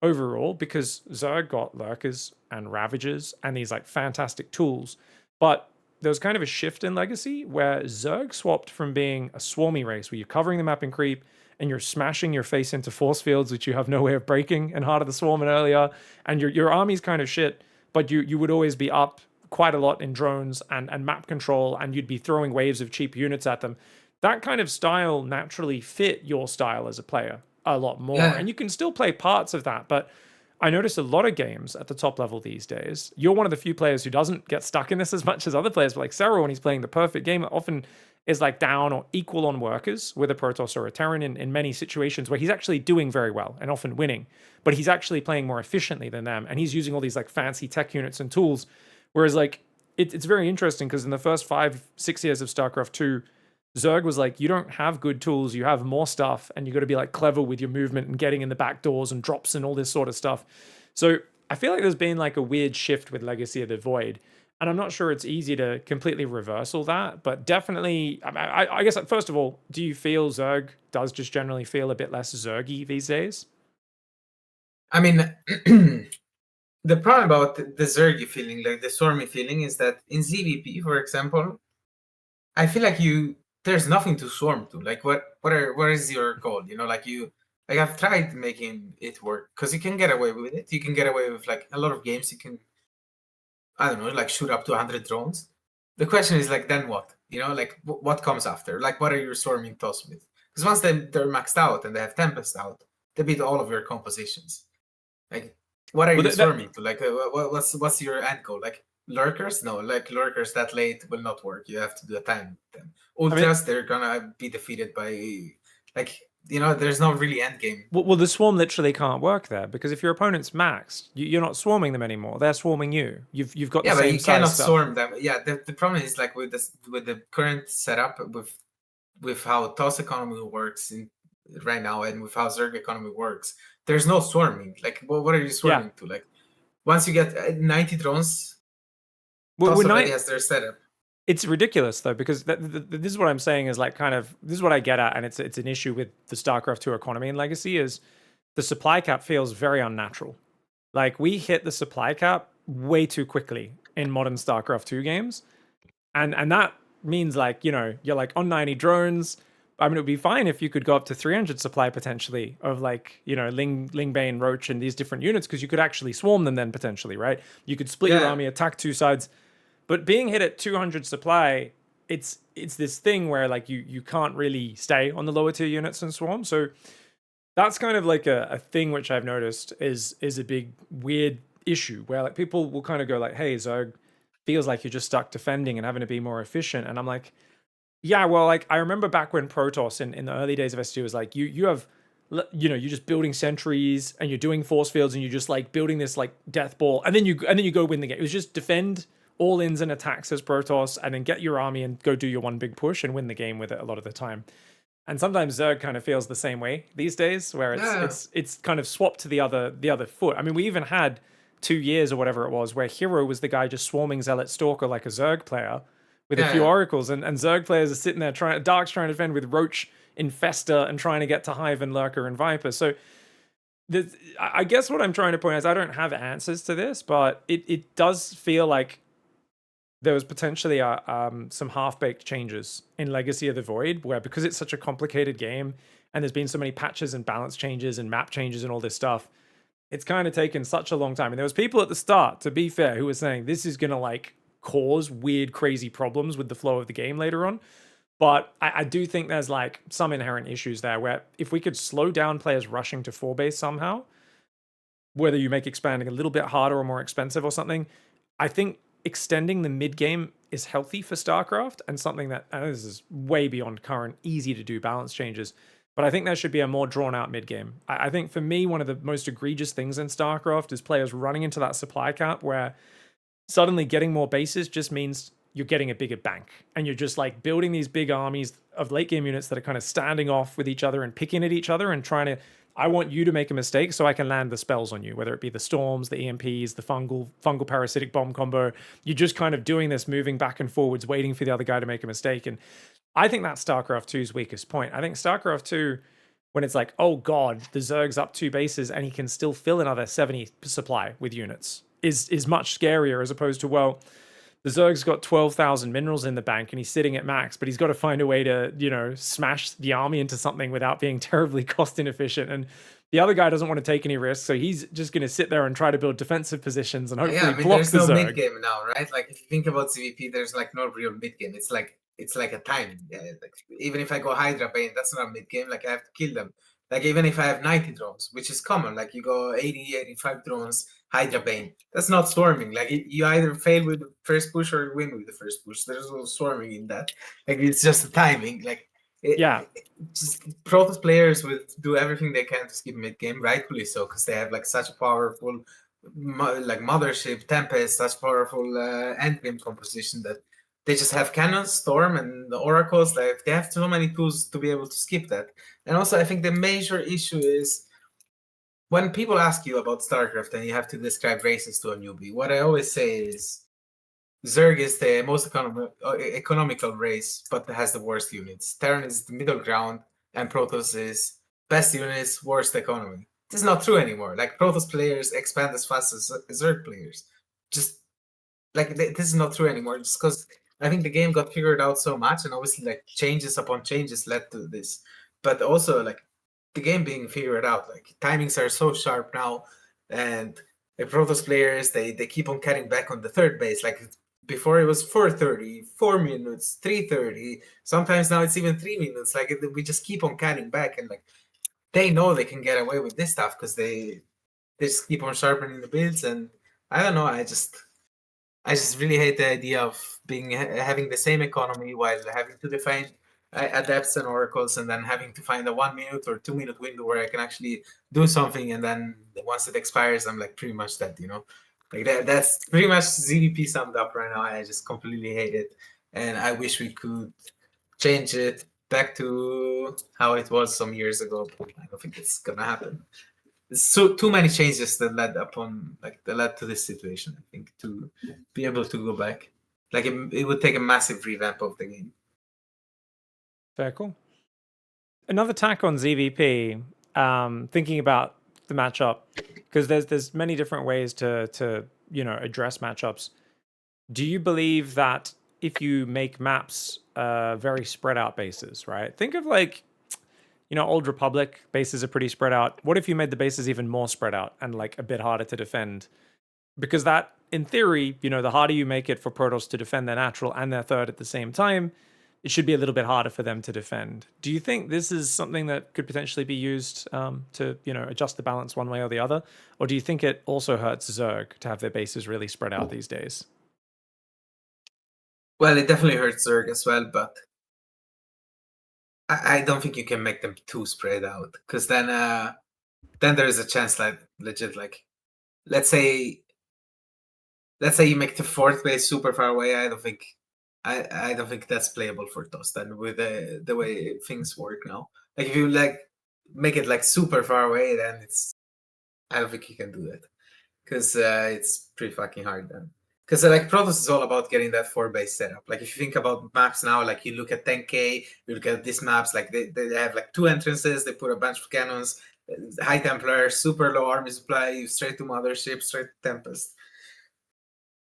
overall because Zerg got lurkers and ravagers and these like fantastic tools. But there was kind of a shift in legacy where Zerg swapped from being a swarmy race where you're covering the map in creep and you're smashing your face into force fields which you have no way of breaking in Heart of the Swarm and earlier, and your army's kind of shit, but you would always be up quite a lot in drones and map control, and you'd be throwing waves of cheap units at them. That kind of style naturally fit your style as a player a lot more. Yeah. And you can still play parts of that, but I notice a lot of games at the top level these days. You're one of the few players who doesn't get stuck in this as much as other players, but like Sarah, when he's playing the perfect game, often is like down or equal on workers with a Protoss or a Terran in many situations where he's actually doing very well and often winning, but he's actually playing more efficiently than them. And he's using all these like fancy tech units and tools. Whereas like it's very interesting because in the first 5-6 years of StarCraft 2, Zerg was like, you don't have good tools, you have more stuff, and you got to be like clever with your movement and getting in the back doors and drops and all this sort of stuff. So I feel like there's been like a weird shift with Legacy of the Void, and I'm not sure it's easy to completely reverse all that, but definitely, I guess first of all, do you feel Zerg does just generally feel a bit less Zergy these days? I mean, the problem about the Zergy feeling, like the Stormy feeling, is that in ZVP, for example, I feel like there's nothing to swarm to. Like what is your goal? You know, like I've tried making it work because you can get away with it. You can get away with like a lot of games. You can, I don't know, like shoot up to 100 drones. The question is like, then what? You know, like what comes after? Like what are you swarming toss with? Because once they're maxed out and they have Tempest out, they beat all of your compositions. Like what are Well, you swarming to? Like what's your end goal? Like lurkers? No, like lurkers that late will not work. You have to do a time with them. Ultras, they're gonna be defeated by like, you know, there's no really end game. well, the swarm literally can't work there because if your opponent's maxed, you're not swarming them anymore. They're swarming you. You've got Yeah, the but same you cannot size stuff. swarm them. Yeah, the problem is like with the current setup with how TOS economy works right now and with how Zerg economy works, there's no swarming. Like what are you swarming to? Like once you get 90 drones, TOS already has their setup. It's ridiculous though, because this is what I'm saying is like kind of this is what I get at, and it's an issue with the StarCraft 2 economy and Legacy is the supply cap feels very unnatural. Like we hit the supply cap way too quickly in modern StarCraft 2 games, and that means like, you know, you're like on 90 drones. I mean, it would be fine if you could go up to 300 supply potentially of like, you know, Ling Bane, Roach, and these different units because you could actually swarm them then potentially, right? You could split your army, attack two sides. But being hit at 200 supply, it's this thing where like you can't really stay on the lower tier units and swarm. So that's kind of like a thing which I've noticed is a big weird issue where like people will kind of go like, hey, Zerg feels like you're just stuck defending and having to be more efficient. And I'm like, yeah, well, like I remember back when Protoss in the early days of S2 was like you have, you know, you're just building sentries and you're doing force fields and you're just like building this like death ball and then you go win the game. It was just defend all ins and attacks as Protoss and then get your army and go do your one big push and win the game with it a lot of the time. And sometimes Zerg kind of feels the same way these days, where it's kind of swapped to the other foot. I mean, we even had 2 years or whatever it was where Hero was the guy just swarming Zealot Stalker like a Zerg player with a few oracles, and Zerg players are sitting there Dark's trying to defend with Roach, Infester, and trying to get to Hive and Lurker and Viper. So I guess what I'm trying to point out is I don't have answers to this, but it does feel like there was potentially some half-baked changes in Legacy of the Void, where because it's such a complicated game and there's been so many patches and balance changes and map changes and all this stuff, it's kind of taken such a long time. And there was people at the start, to be fair, who were saying this is going to like cause weird, crazy problems with the flow of the game later on. But I do think there's like some inherent issues there where if we could slow down players rushing to 4-base somehow, whether you make expanding a little bit harder or more expensive or something, I think extending the mid game is healthy for StarCraft and something that, and this is way beyond current easy to do balance changes, but I think there should be a more drawn out mid game. I think for me, one of the most egregious things in StarCraft is players running into that supply cap where suddenly getting more bases just means you're getting a bigger bank and you're just like building these big armies of late game units that are kind of standing off with each other and picking at each other and trying to, I want you to make a mistake so I can land the spells on you, whether it be the storms, the EMPs, the fungal parasitic bomb combo. You're just kind of doing this, moving back and forwards, waiting for the other guy to make a mistake. And I think that's StarCraft 2's weakest point. I think StarCraft 2, when it's like, oh god, the Zerg's up 2 bases and he can still fill another 70 supply with units, is much scarier, as opposed to, well, the Zerg's got 12,000 minerals in the bank and he's sitting at max, but he's got to find a way to, smash the army into something without being terribly cost inefficient. And the other guy doesn't want to take any risks, so he's just going to sit there and try to build defensive positions and hopefully block there's the no Zerg. mid game now, right? Like if you think about CVP, there's like no real mid game. It's like a time. Yeah, like even if I go Hydra Bane, that's not mid game. Like I have to kill them. Like even if I have 90 drones, which is common, like you go 80, 85 drones, Hydra Bane. That's not swarming. Like you either fail with the first push or win with the first push. There's no swarming in that. Like it's just the timing. Like just Protoss players will do everything they can to skip mid game, rightfully so, because they have like such a powerful like Mothership, Tempest, such powerful end game composition that they just have cannons, storm, and the oracles. Like they have so many tools to be able to skip that. And also, I think the major issue is when people ask you about StarCraft and you have to describe races to a newbie. What I always say is Zerg is the most economical race, but has the worst units. Terran is the middle ground, and Protoss is best units, worst economy. This is not true anymore. Like Protoss players expand as fast as Zerg players. Just like this is not true anymore. Just because I think the game got figured out so much, and obviously like changes upon changes led to this. But also like the game being figured out, like timings are so sharp now, and the Protoss players they keep on cutting back on the third base. Like before it was 4:30, 4 minutes, 3:30. Sometimes now it's even 3 minutes. Like we just keep on cutting back, and like they know they can get away with this stuff because they just keep on sharpening the builds. And I don't know. I just really hate the idea of having the same economy while having to define adepts and oracles, and then having to find a 1 minute or 2 minute window where I can actually do something, and then once it expires, I'm like pretty much dead. Like that's pretty much ZVP summed up right now. I just completely hate it, and I wish we could change it back to how it was some years ago. But I don't think it's gonna happen. There's too many changes that led to this situation. I think to be able to go back, like it would take a massive revamp of the game. Very cool. Another tack on ZVP. Thinking about the matchup, because there's many different ways to address matchups. Do you believe that if you make maps very spread out bases, right? Think of like, Old Republic bases are pretty spread out. What if you made the bases even more spread out and like a bit harder to defend? Because that, in theory, the harder you make it for Protoss to defend their natural and their third at the same time, it should be a little bit harder for them to defend. Do you think this is something that could potentially be used to, adjust the balance one way or the other? Or do you think it also hurts Zerg to have their bases really spread out these days? Well, it definitely hurts Zerg as well, but I don't think you can make them too spread out, because then there is a chance, like legit, like let's say you make the fourth base super far away. I don't think that's playable for Tostan with the way things work now. Like if you like make it like super far away, then I don't think you can do that, because it's pretty fucking hard then. Because like Protoss is all about getting that 4-base setup. Like if you think about maps now, like you look at 10K, you look at these maps, like they have like 2 entrances, they put a bunch of cannons, High Templar, super low army supply, you straight to Mothership, straight to Tempest.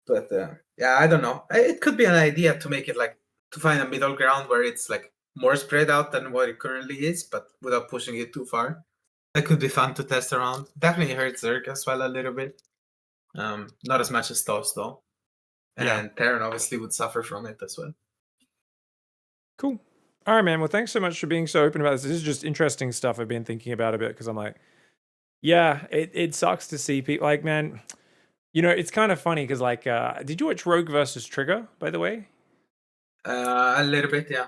But yeah, I don't know. It could be an idea to make it like to find a middle ground where it's like more spread out than what it currently is, but without pushing it too far. That could be fun to test around. Definitely hurts Zerg as well a little bit. Not as much as TOS though. And Terran obviously would suffer from it as well. Cool. All right, man. Well, thanks so much for being so open about this. This is just interesting stuff I've been thinking about a bit, because I'm like, yeah, it sucks to see people like, man, It's kind of funny because, like, did you watch Rogue versus Trigger, by the way? A little bit, yeah.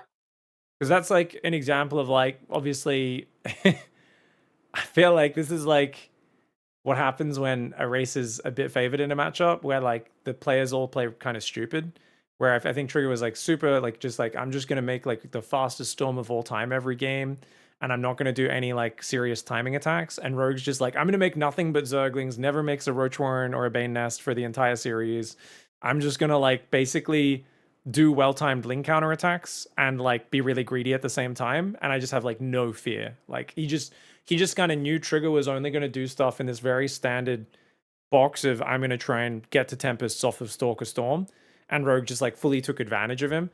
Because that's like an example of, like, obviously, I feel like this is like what happens when a race is a bit favored in a matchup where, like, the players all play kind of stupid. Where I think Trigger was like super, like, just like, I'm just gonna make like the fastest storm of all time every game, and I'm not gonna do any like serious timing attacks. And Rogue's just like, I'm gonna make nothing but Zerglings, never makes a Roach Warren or a Bane Nest for the entire series. I'm just gonna like basically do well-timed link counter attacks and like be really greedy at the same time. And I just have like no fear. Like he just kind of knew Trigger was only gonna do stuff in this very standard box of, I'm going to try and get to Tempests off of Stalker Storm, and Rogue just like fully took advantage of him.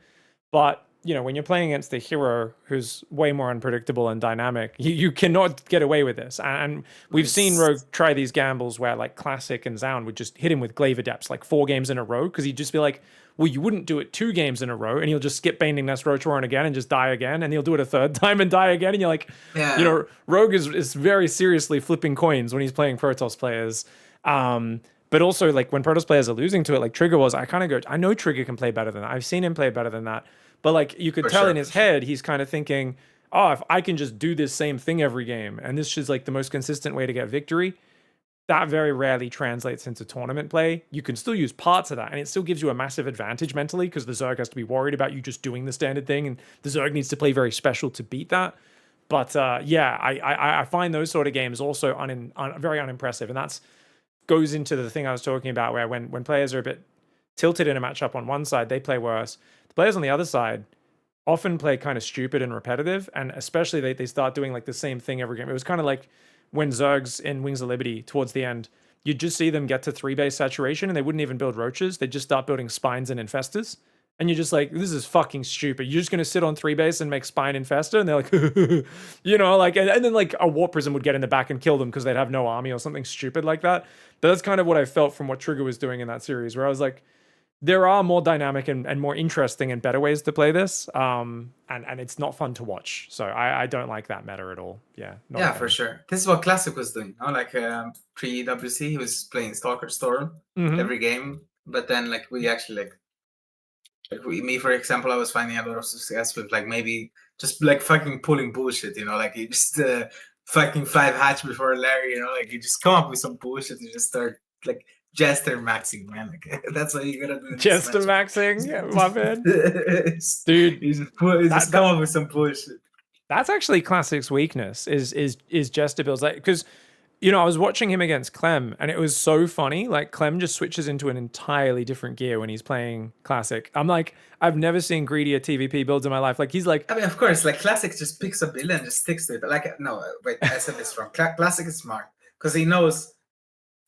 But when you're playing against a hero who's way more unpredictable and dynamic, you cannot get away with this. And we've seen Rogue It's, try these gambles where, like, Classic and Zound would just hit him with Glaive Adepts like 4 games in a row, because he'd just be like, well, you wouldn't do it 2 games in a row, and he'll just skip Binding Nest Roach Warren again and just die again, and he'll do it a third time and die again, and you're like, yeah, Rogue is very seriously flipping coins when he's playing Protoss players. But also, like, when Protoss players are losing to it, like Trigger was, I kind of go, I know Trigger can play better than that. I've seen him play better than that. But, like, you could for tell in sure, his for sure. head, he's kind of thinking, oh, if I can just do this same thing every game, and this is like the most consistent way to get victory, that very rarely translates into tournament play. You can still use parts of that, and it still gives you a massive advantage mentally, because the Zerg has to be worried about you just doing the standard thing, and the Zerg needs to play very special to beat that. But yeah, I find those sort of games also very unimpressive, and that's goes into the thing I was talking about, where when players are a bit tilted in a matchup on one side, they play worse. The players on the other side often play kind of stupid and repetitive, and especially they start doing like the same thing every game. It was kind of like when Zergs in Wings of Liberty towards the end, you'd just see them get to 3-base saturation and they wouldn't even build roaches. They'd just start building spines and infestors. And you're just like, this is fucking stupid. You're just gonna sit on 3-base and make spine infestor, and they're like, like, and then like a warp prism would get in the back and kill them because they'd have no army or something stupid like that. But that's kind of what I felt from what Trigger was doing in that series, where I was like, there are more dynamic and more interesting and better ways to play this. And it's not fun to watch. So I don't like that meta at all. Yeah, not a Yeah, for fan. sure. This is what Classic was doing. Like pre-WC, he was playing Stalker Storm Mm-hmm. every game. But then, like, we actually me, for example, I was finding a lot of success with like maybe just like fucking pulling bullshit. Like you just fucking 5 hatch before Larry. Like you just come up with some bullshit and just start like jester maxing, man. Like that's what you gotta do in this Just a matchup. maxing, yeah, my man. Dude, You just that come that up with some bullshit. that's actually Classic's weakness is Jester builds, like, because I was watching him against Clem, and it was so funny. Like, Clem just switches into an entirely different gear when he's playing Classic. I'm like, I've never seen greedier TVP builds in my life. Like, he's like, I mean, of course, like Classic just picks a bill and just sticks to it. Like, no, wait, I said this wrong. Classic is smart because he knows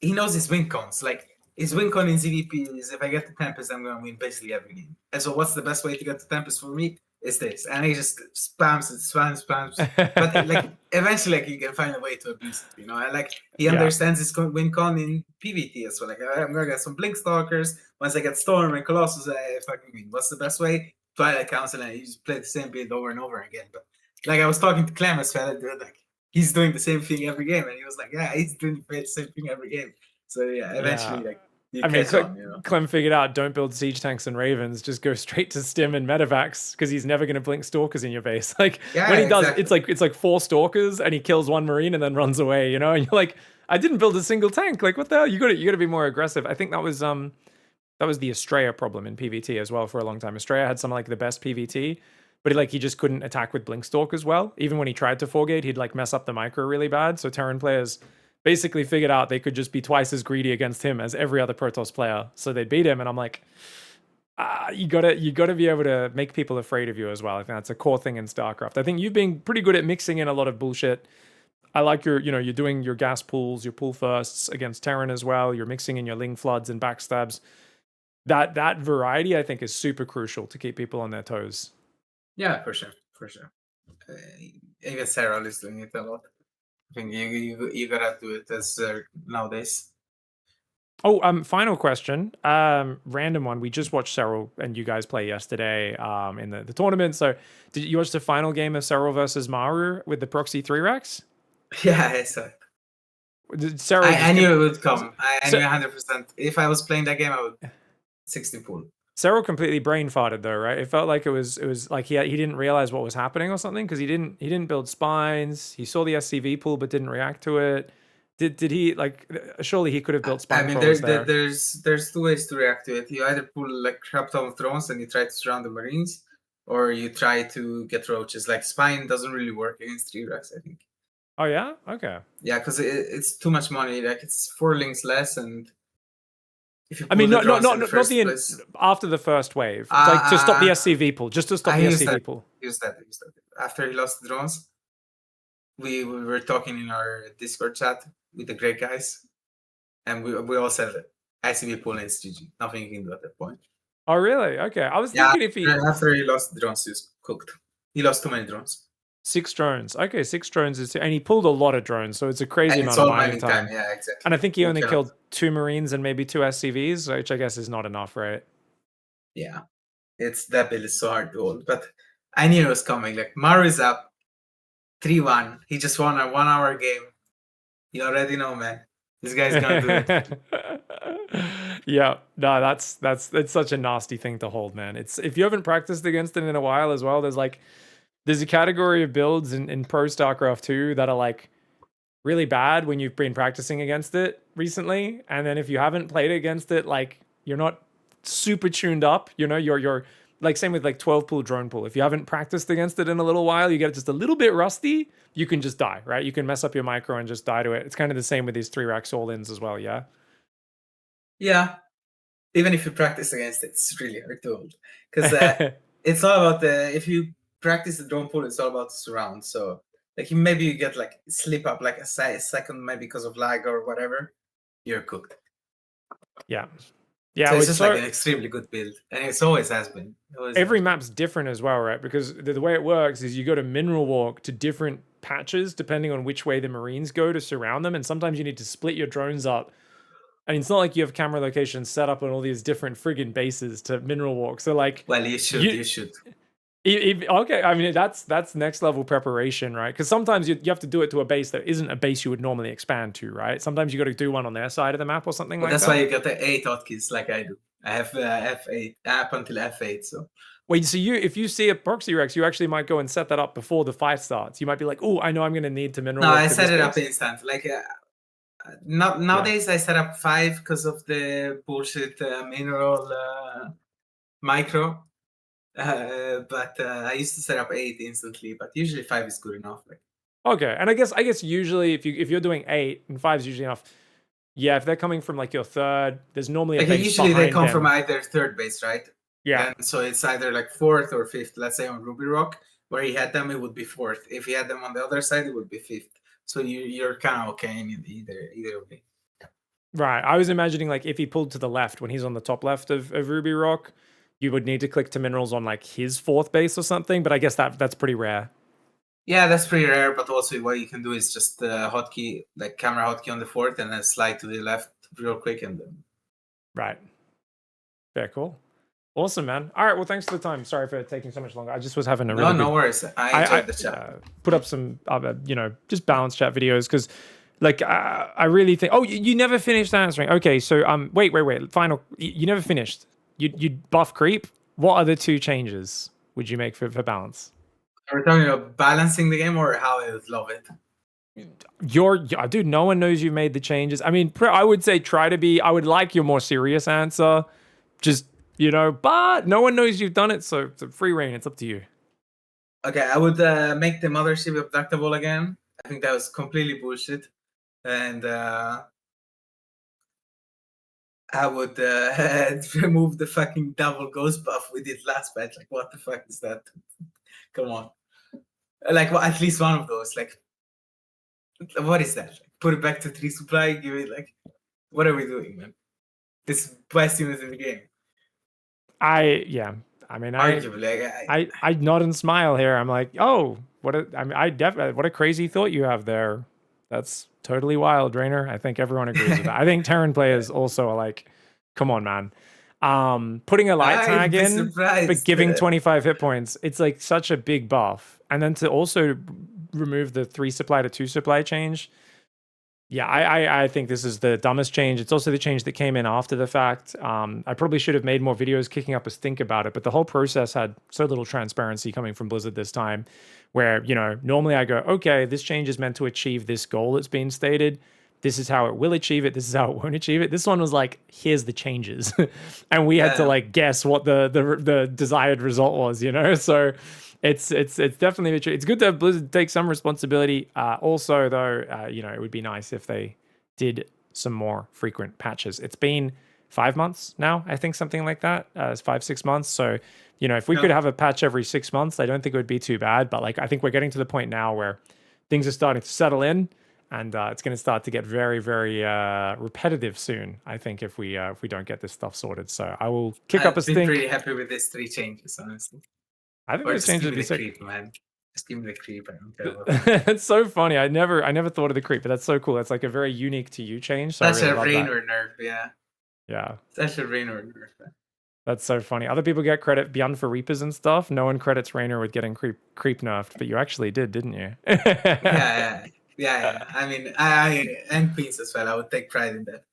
his win cons. Like his win con in ZVP is, if I get to Tempest, I'm gonna win basically every game. And so what's the best way to get to Tempest for me? Is this. And he just spams it, spams. But like eventually, like, you can find a way to abuse it, And like he yeah, understands his win con in PvT as well. Like, I'm gonna get some Blink Stalkers. Once I get Storm and Colossus, I fucking win. What's the best way? Twilight Council, and you just play the same build over and over again. But like, I was talking to Clem as well, like he's doing the same thing every game, and he was like, yeah, he's doing the same thing every game. So yeah, yeah. eventually, like, you I mean, catch on. Clem figured out, don't build siege tanks and ravens, just go straight to stim and medevacs, because he's never going to blink stalkers in your base. Like, Yeah, when he does, exactly. it's like 4 stalkers and he kills 1 marine and then runs away, and you're like, I didn't build a single tank. Like, what the hell? You got to be more aggressive. I think that was the Estrella problem in PvT as well for a long time. Estrella had some like the best PvT, but he just couldn't attack with Blinkstalk as well. Even when he tried to 4-gate, he'd like mess up the micro really bad. So Terran players basically figured out they could just be twice as greedy against him as every other Protoss player. So they'd beat him, and I'm like, you gotta be able to make people afraid of you as well. I think that's a core thing in StarCraft. I think you've been pretty good at mixing in a lot of bullshit. I like you're doing your gas pools, your pool firsts against Terran as well. You're mixing in your Ling floods and backstabs. That variety, I think, is super crucial to keep people on their toes. Yeah, for sure, for sure. Uh, Even Sarah is doing it a lot. I think you gotta do it as nowadays. Oh, final question. Random one. We just watched Serral and you guys play yesterday in the tournament. So did you watch the final game of Serral versus Maru with the proxy 3 racks? Yeah, I saw it. Cyril just I knew it would come. I knew 100%. If I was playing that game, I would 60 pool. Cyril completely brain farted though, right? It felt like it was like he didn't realize what was happening or something because he didn't build spines. He saw the SCV pool but didn't react to it. Did he like? Surely he could have built spine crawlers there. There's two ways to react to it. You either pull like crap ton of drones and you try to surround the marines, or you try to get roaches. Like spine doesn't really work against 3-Rex, I think. Oh yeah, okay. Yeah, because it's too much money. Like it's 4 links less, and if you I mean, pull the not drones in the first place, after the first wave, like to stop the SCV pool, just to stop the SCV pool. Use that. After he lost the drones, we were talking in our Discord chat with the great guys, and we all said that SCV pool is GG. Nothing you can do at that point. Oh really? Okay. I was thinking if he after he lost the drones, he was cooked. He lost too many drones. 6 drones. Okay, 6 drones is, and he pulled a lot of drones, so it's a crazy amount of mining time. Yeah, exactly. And I think he only killed 2 Marines and maybe 2 SCVs, which I guess is not enough, right? Yeah, that build is so hard to hold. But I knew it was coming. Like Maru is up 3-1. He just won a 1-hour game. You already know, man. This guy's gonna do it. Yeah, no, it's such a nasty thing to hold, man. It's if you haven't practiced against it in a while as well, there's a category of builds in Pro Starcraft 2 that are like really bad when you've been practicing against it recently, and then if you haven't played against it, like you're not super tuned up, you know, you're like same with like 12 pool drone pool. If you haven't practiced against it in a little while, you get just a little bit rusty, you can just die, right? You can mess up your micro and just die to it. It's kind of the same with these 3-Rex all-ins as well, yeah? Yeah. Even if you practice against it, it's really hard to hold. Because it's all about if you practice the drone pool, it's all about the surround. So like maybe you get like slip up like a second, maybe because of lag or whatever, you're cooked. Yeah. Yeah, so it's just like an extremely good build, and it's always has been. Every map's different as well, right? Because the way it works is you go to mineral walk to different patches depending on which way the Marines go to surround them, and sometimes you need to split your drones up. And it's not like you have camera locations set up on all these different friggin' bases to mineral walk. So like, well, you should. Okay, I mean that's next level preparation, right? Because sometimes you have to do it to a base that isn't a base you would normally expand to, right? Sometimes you got to do one on their side of the map or something like that. That's why you got the 8 hotkeys like I do. I have F8 up until F8. So wait, so if you see a proxy Rex, you actually might go and set that up before the fight starts. You might be like, oh, I know I'm going to need to mineral. No, I set it up instant. Like nowadays, I set up 5 because of the bullshit mineral micro. But I used to set up 8 instantly, but usually 5 is good enough. Like okay, and I guess usually if you're doing 8 and 5 is usually enough. Yeah, if they're coming from like your third, there's normally a base usually they come them. from either third base, right? Yeah. And so it's either like 4th or 5th. Let's say on Ruby Rock, where he had them, it would be 4th. If he had them on the other side, it would be 5th. So you're kind of okay in either way. Right. I was imagining like if he pulled to the left when he's on the top left of Ruby Rock, you would need to click to minerals on like his 4th base or something. But I guess that's pretty rare. Yeah, that's pretty rare. But also what you can do is just hotkey, like camera hotkey on the 4th, and then slide to the left real quick, and then. Right. Very cool. Awesome, man. All right. Well, thanks for the time. Sorry for taking so much longer. I just was having a really no worries. I enjoyed the chat. Put up some other, just balanced chat videos because, like, I really think. Oh, you never finished answering. Okay, so wait. Final. You never finished. You buff creep. What other 2 changes would you make for balance? Are we talking about balancing the game or how I would love it? Dude, no one knows you made the changes. I mean, I would say try to be. I would like your more serious answer. Just. But no one knows you've done it, so it's a free reign. It's up to you. Okay, I would make the mothership abductable again. I think that was completely bullshit. And I would remove the fucking double ghost buff we did last patch. Like, what the fuck is that? Come on. Like, well, at least one of those. Like, what is that? Like, put it back to 3 supply, give it, like, what are we doing, man? This best unit in the game. I mean, arguably, I nod and smile here. I'm like, oh, what a crazy thought you have there. That's totally wild, Reynor. I think everyone agrees with that. I think Terran players also are like, come on, man. Putting a light tag in, but giving 25 hit points, it's like such a big buff. And then to also remove the 3 supply to 2 supply change, Yeah, I think this is the dumbest change. It's also the change that came in after the fact. I probably should have made more videos kicking up a stink about it, but the whole process had so little transparency coming from Blizzard this time, where, normally I go, okay, this change is meant to achieve this goal that's been stated. This is how it will achieve it. This is how it won't achieve it. This one was like, here's the changes. And we had to Yeah. like guess what the desired result was, So it's definitely it's good to have Blizzard take some responsibility. Also, though, it would be nice if they did some more frequent patches. It's been 5 months now, I think, something like that. It's 5 6 months. So, if we Yeah. could have a patch every 6 months, I don't think it would be too bad. But like, I think we're getting to the point now where things are starting to settle in, and it's going to start to get very, very repetitive soon. I think if we don't get this stuff sorted. So I will kick up a I've been stink. pretty happy with these 3 changes, honestly. I think Or those just changes give would me be the sick. creep, man. Just give me the creep. I don't care about It's so funny. I never thought of the creep, but that's so cool. That's like a very unique to you change. So I Such really a love that. Reynor nerf, yeah. Yeah, Such a Reynor nerf. that's so funny. Other people get credit beyond for Reapers and stuff. No one credits Reynor with getting creep nerfed, but you actually did, didn't you? Yeah. I mean, I and queens as well. I would take pride in that.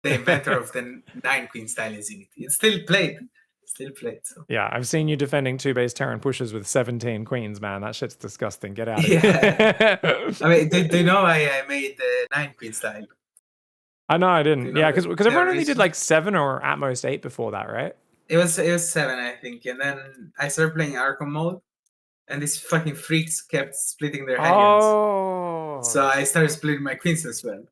The inventor of the 9 queen style in ZVT. It's still played. So. Yeah, I've seen you defending 2-base Terran pushes with 17 queens, man. That shit's disgusting. Get out of Yeah. here. I mean, do you know I made the 9 queen style? I know I Do you didn't. know Yeah, the because everyone only did origin? like 7 or at most 8 before that, right? It was 7, I think, and then I started playing Arkham mode, and these fucking freaks kept splitting their hellions. So Oh, I started splitting my queens as well,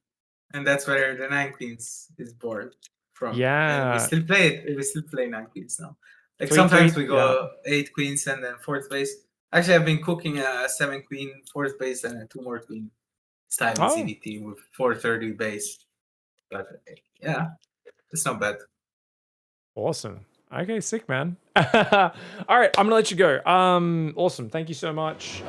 and that's where the 9 queens is born from. And we yeah. still play it. We still play 9 queens now. Like Tweet, sometimes tweet. we Yeah. go 8 queens and then fourth base. Actually, I've been cooking a 7 queen fourth base and a 2 more queen style in Oh, CVT with 430 base. But yeah, it's not bad. awesome. Okay, sick, man. All right, I'm gonna let you go. Awesome. Thank you so much.